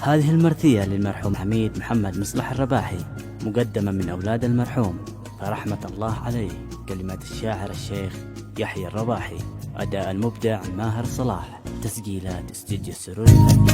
هذه المرثية للمرحوم حميد محمد مصلح الرباحي، مقدمة من أولاد المرحوم فرحمة الله عليه. كلمات الشاعر الشيخ يحيى الرباحي، أداء المبدع ماهر صلاح، تسجيلات استديو السرور الفني.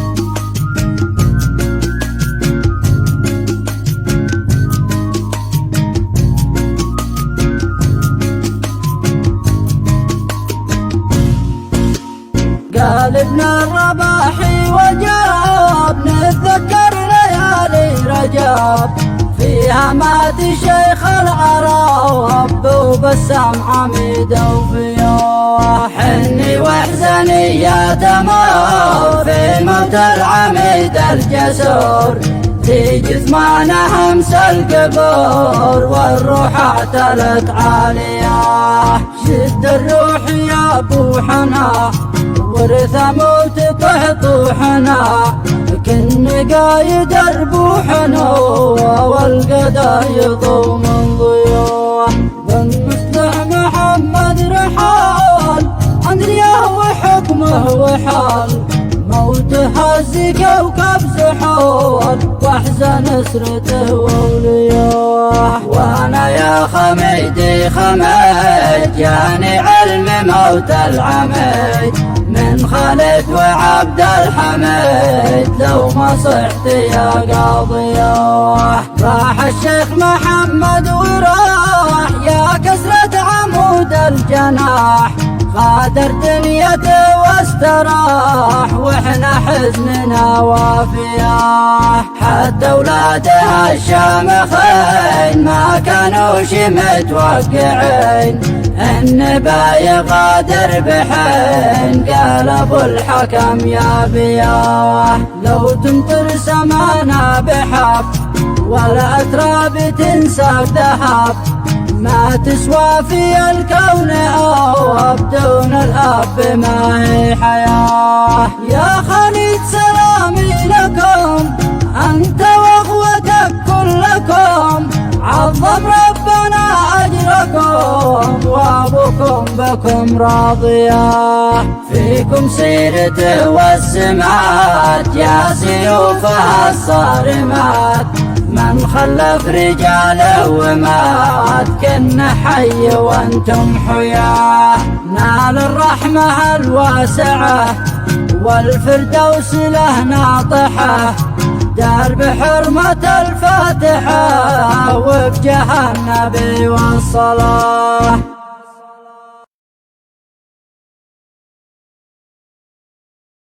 قال ابن الرباحي وجاب نتذكر ليالي رجب، فيها مات شيخ العرب وبسام حميد وفيوه. حني واحزني يا دمار في موت العميد الجسور، في جثمانه همس القبور والروح اعتلت عاليه. شد الروح يا ابو حنا ورث موت طحطوحنا، كن قايد ربوحنا والقدايد من ضيوح. بن مصلح محمد رحال عن رياه وحكمه وحال، موت هز كوكب زحول واحزن اسرته واولياه. وانا يا خميدي خميد جاني علم موت العميد، من خالد وعبد الحميد لو ما صحت يا قاضياه. راح الشيخ محمد وراح يا كسرة عمود الجناح، غادر دنيته واستراح واحنا حزننا وافياه. حتى اولاده الشامخين ما كانوش متوقعين ان بايغادر بحين، قال ابو الحكم يا بياه. لو تمطر سمانا بحب ولا اتراب تنسى ذهب، ما تسوى في الكون أواب دون الأب ما هي حياة. يا خالد سلامي لكم أنت وأخوتك كلكم، عظم ربنا أجركم وأبوكم بكم راضية. فيكم سيرته والسمات يا سيوفها الصارمات، من خلف رجاله ومات كنا حي وانتم حياه. نال الرحمة الواسعة والفردوس له ناطحة، دار بحرمة الفاتحة وبجاه النبي والصلاة.